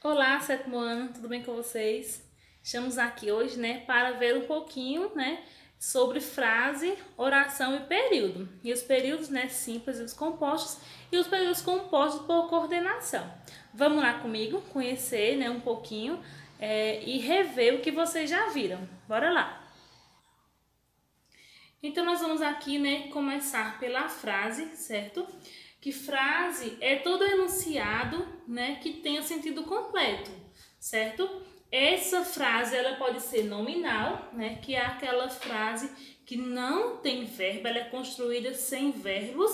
Olá, sétimo ano, tudo bem com vocês? Estamos aqui hoje, para ver um pouquinho, sobre frase, oração e período. E os períodos, simples e os compostos, e os períodos compostos por coordenação. Vamos lá comigo conhecer, um pouquinho e rever o que vocês já viram. Bora lá! Então, nós vamos aqui, começar pela frase, certo? Que frase é todo enunciado, que tenha sentido completo, certo? Essa frase, ela pode ser nominal, que é aquela frase que não tem verbo, ela é construída sem verbos,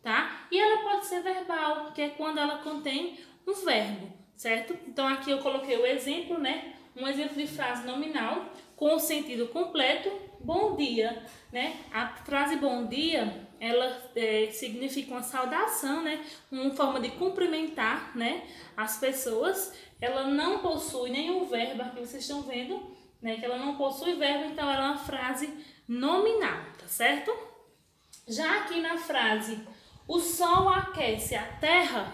tá? E ela pode ser verbal, que é quando ela contém um verbo, certo? Então, aqui eu coloquei o exemplo, um exemplo de frase nominal com o sentido completo, bom dia, A frase bom dia, ela significa uma saudação, uma forma de cumprimentar, as pessoas. Ela não possui nenhum verbo, aqui vocês estão vendo, que ela não possui verbo, então ela é uma frase nominal, tá certo? Já aqui na frase, o sol aquece a terra,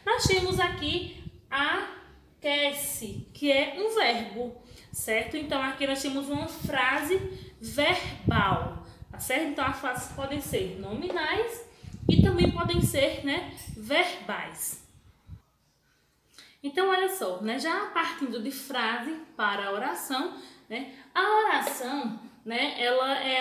nós temos aqui aquece, que é um verbo, certo? Então, aqui nós temos uma frase verbal, tá certo? Então, as frases podem ser nominais e também podem ser, verbais. Então, olha só, já partindo de frase para a oração, a oração, ela é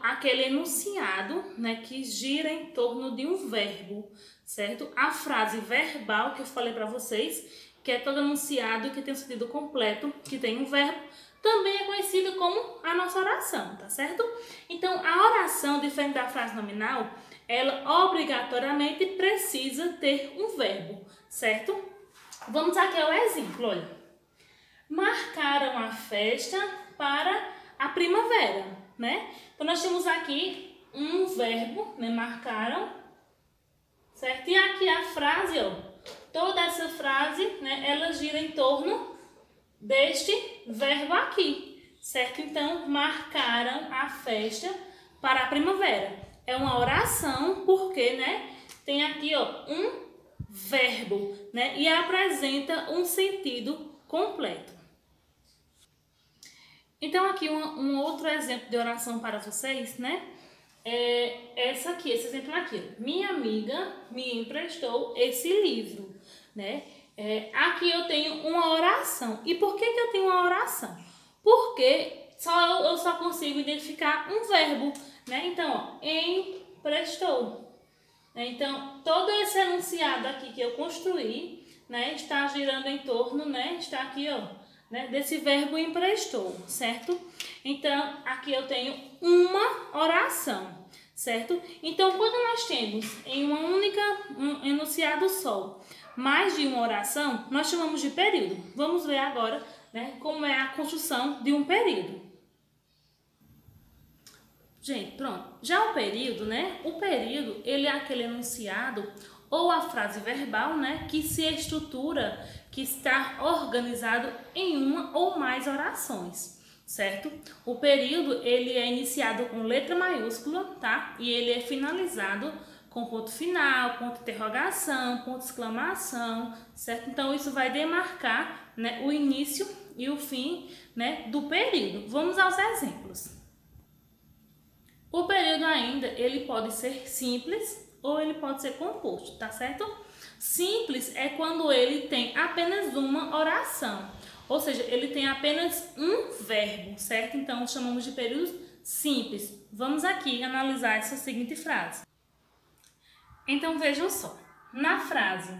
aquele enunciado, que gira em torno de um verbo, certo? A frase verbal que eu falei para vocês, que é todo enunciado que tem um sentido completo, que tem um verbo, também é conhecido como a nossa oração, tá certo? Então, a oração, diferente da frase nominal, ela obrigatoriamente precisa ter um verbo, certo? Vamos aqui ao exemplo, olha. Marcaram a festa para a primavera, Então, nós temos aqui um verbo, marcaram, certo? E aqui a frase, ó, toda essa frase, ela gira em torno deste verbo aqui, certo? Então, marcaram a festa para a primavera. É uma oração porque, tem aqui, ó, um verbo, e apresenta um sentido completo. Então, aqui um outro exemplo de oração para vocês, é esse exemplo aqui. Minha amiga me emprestou esse livro, Aqui eu tenho uma oração. E por que eu tenho uma oração? Porque eu só consigo identificar um verbo, Então, ó, emprestou. Então, todo esse enunciado aqui que eu construí, está girando em torno, está aqui, ó, desse verbo emprestou, certo? Então, aqui eu tenho uma oração, certo? Então, quando nós temos em um enunciado só, mais de uma oração, nós chamamos de período. Vamos ver agora, como é a construção de um período. Gente, pronto. Já o período, O período, ele é aquele enunciado ou a frase verbal, que se estrutura, que está organizado em uma ou mais orações, certo? O período, ele é iniciado com letra maiúscula, tá? E ele é finalizado com ponto final, ponto de interrogação, ponto de exclamação, certo? Então, isso vai demarcar, o início e o fim, do período. Vamos aos exemplos. O período ainda, ele pode ser simples ou ele pode ser composto, tá certo? Simples é quando ele tem apenas uma oração, ou seja, ele tem apenas um verbo, certo? Então, chamamos de períodos simples. Vamos aqui analisar essa seguinte frase. Então, vejam só. Na frase,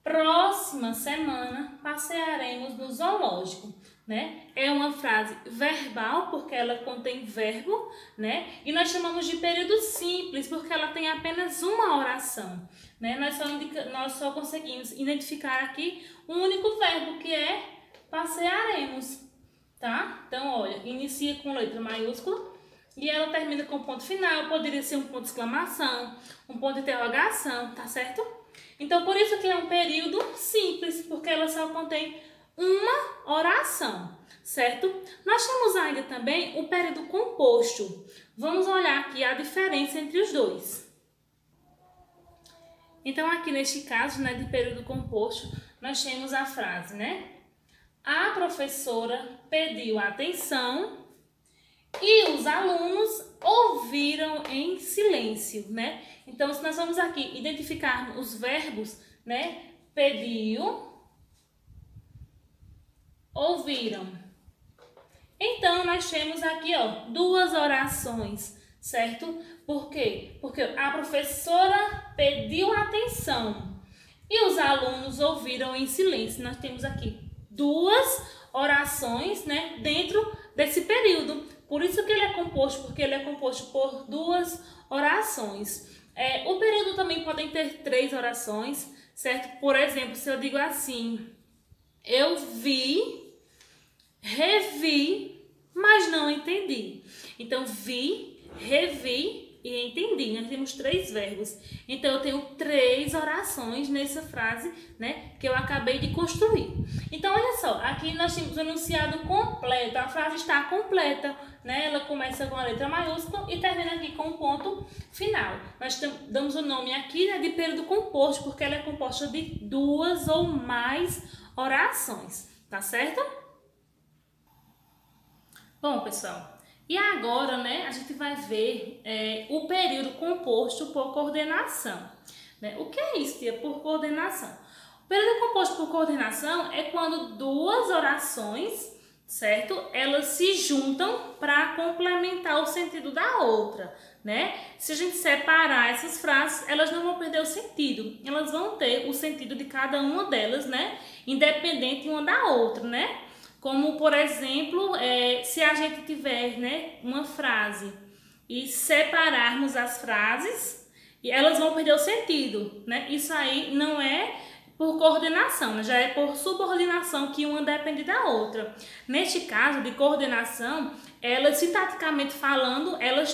próxima semana passearemos no zoológico, É uma frase verbal porque ela contém verbo, E nós chamamos de período simples porque ela tem apenas uma oração, Nós só conseguimos identificar aqui um único verbo que é passearemos, tá? Então, olha, inicia com letra maiúscula e ela termina com ponto final, poderia ser um ponto de exclamação, um ponto de interrogação, tá certo? Então, por isso que é um período simples, porque ela só contém uma oração, certo? Nós temos ainda também o período composto. Vamos olhar aqui a diferença entre os dois. Então, aqui neste caso, de período composto, nós temos a frase, né? A professora pediu atenção e os alunos ouviram em silêncio, né? Então, se nós vamos aqui identificar os verbos, né? Pediu, ouviram. Então, nós temos aqui, ó, duas orações, certo? Por quê? Porque a professora pediu atenção e os alunos ouviram em silêncio. Nós temos aqui duas orações, né, dentro desse período. Por isso que ele é composto, porque ele é composto por duas orações. O período também pode ter três orações, certo? Por exemplo, se eu digo assim, eu vi, revi, mas não entendi. Então, vi, revi e entendi. Nós temos três verbos. Então, eu tenho três orações nessa frase, né, que eu acabei de construir. Então, olha só, aqui nós temos o enunciado completo. A frase está completa, né? Ela começa com a letra maiúscula e termina aqui com um ponto final. Nós damos o nome aqui, né, de período composto, porque ela é composta de duas ou mais orações, tá certo? Bom, pessoal, e agora, né, a gente vai ver o período composto por coordenação, né? O que é isso, tia, por coordenação? O período composto por coordenação é quando duas orações, certo? Elas se juntam para complementar o sentido da outra, né? Se a gente separar essas frases, elas não vão perder o sentido. Elas vão ter o sentido de cada uma delas, né? Independente uma da outra, né? Como, por exemplo, se a gente tiver, né, uma frase e separarmos as frases, elas vão perder o sentido, né? Isso aí não é por coordenação, né? Já é por subordinação, que uma depende da outra. Neste caso de coordenação, elas, sintaticamente falando, elas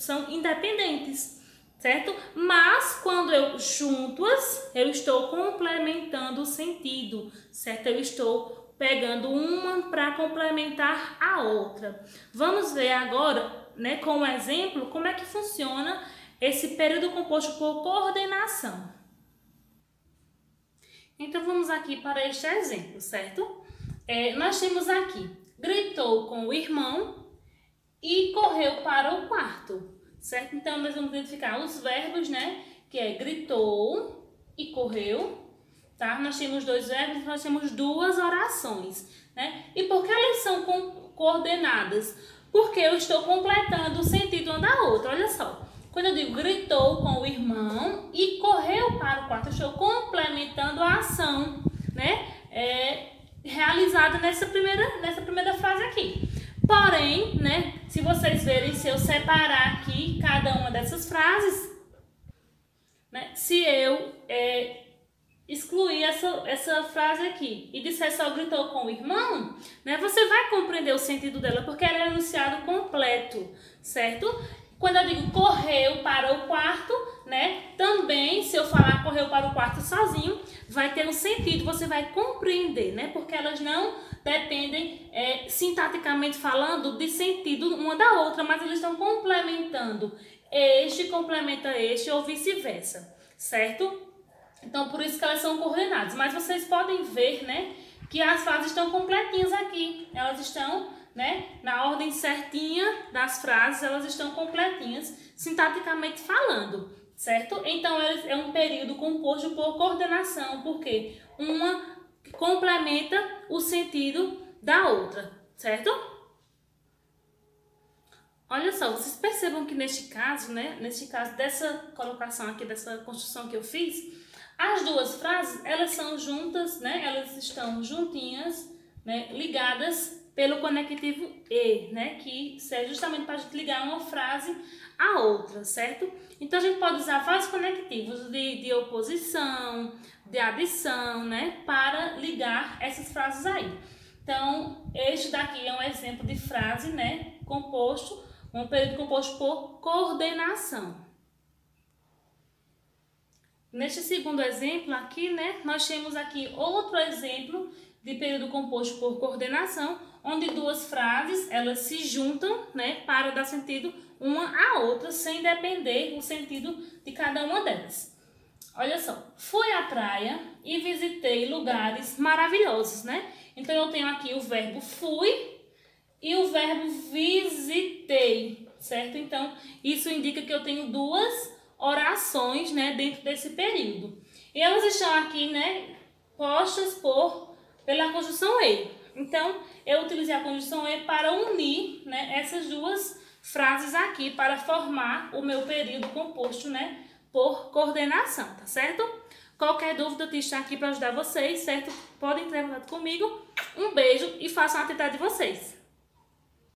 são independentes, certo? Mas quando eu junto-as, eu estou complementando o sentido, certo? Eu estou pegando uma para complementar a outra. Vamos ver agora, né, com um exemplo, como é que funciona esse período composto por coordenação. Então, vamos aqui para este exemplo, certo? Nós temos aqui, gritou com o irmão e correu para o quarto, certo? Então, nós vamos identificar os verbos, né, que é gritou e correu. Tá? Nós temos dois verbos, nós temos duas orações, né? E por que elas são coordenadas? Porque eu estou completando o sentido uma da outra. Olha só, quando eu digo gritou com o irmão e correu para o quarto, eu estou complementando a ação, né? Realizada nessa primeira frase aqui. Porém, né, se vocês verem, se eu separar aqui cada uma dessas frases, né, se eu excluir essa frase aqui e disser só gritou com o irmão, né, você vai compreender o sentido dela, porque ela é enunciado completo, certo? Quando eu digo correu para o quarto, né, também se eu falar correu para o quarto sozinho, vai ter um sentido, você vai compreender, né, porque elas não dependem, sintaticamente falando, de sentido uma da outra, mas eles estão complementando. Este complementa este ou vice-versa, certo? Então, por isso que elas são coordenadas. Mas vocês podem ver, né, que as frases estão completinhas aqui. Elas estão, né, na ordem certinha das frases, elas estão completinhas, sintaticamente falando, certo? Então, é um período composto por coordenação, porque uma complementa o sentido da outra, certo? Olha só, vocês percebam que neste caso, né, dessa colocação aqui, dessa construção que eu fiz, as duas frases, elas são juntas, né? Elas estão juntinhas, né? Ligadas pelo conectivo e, né? Que serve justamente para a gente ligar uma frase à outra, certo? Então, a gente pode usar vários conectivos de oposição, de adição, né? Para ligar essas frases aí. Então, este daqui é um exemplo de frase, né? Composto, um período composto por coordenação. Neste segundo exemplo aqui, né, nós temos aqui outro exemplo de período composto por coordenação, onde duas frases, elas se juntam, né, para dar sentido uma à outra, sem depender do sentido de cada uma delas. olha só, fui à praia e visitei lugares maravilhosos, né? Então, eu tenho aqui o verbo fui e o verbo visitei, certo? Então, isso indica que eu tenho duas orações, né, dentro desse período. E elas estão aqui, né, postas pela conjunção e. Então, eu utilizei a conjunção e para unir, né, essas duas frases aqui para formar o meu período composto, né, por coordenação, tá certo? Qualquer dúvida, eu estou aqui para ajudar vocês, certo? Podem entrar em contato comigo. Um beijo e façam a atividade de vocês.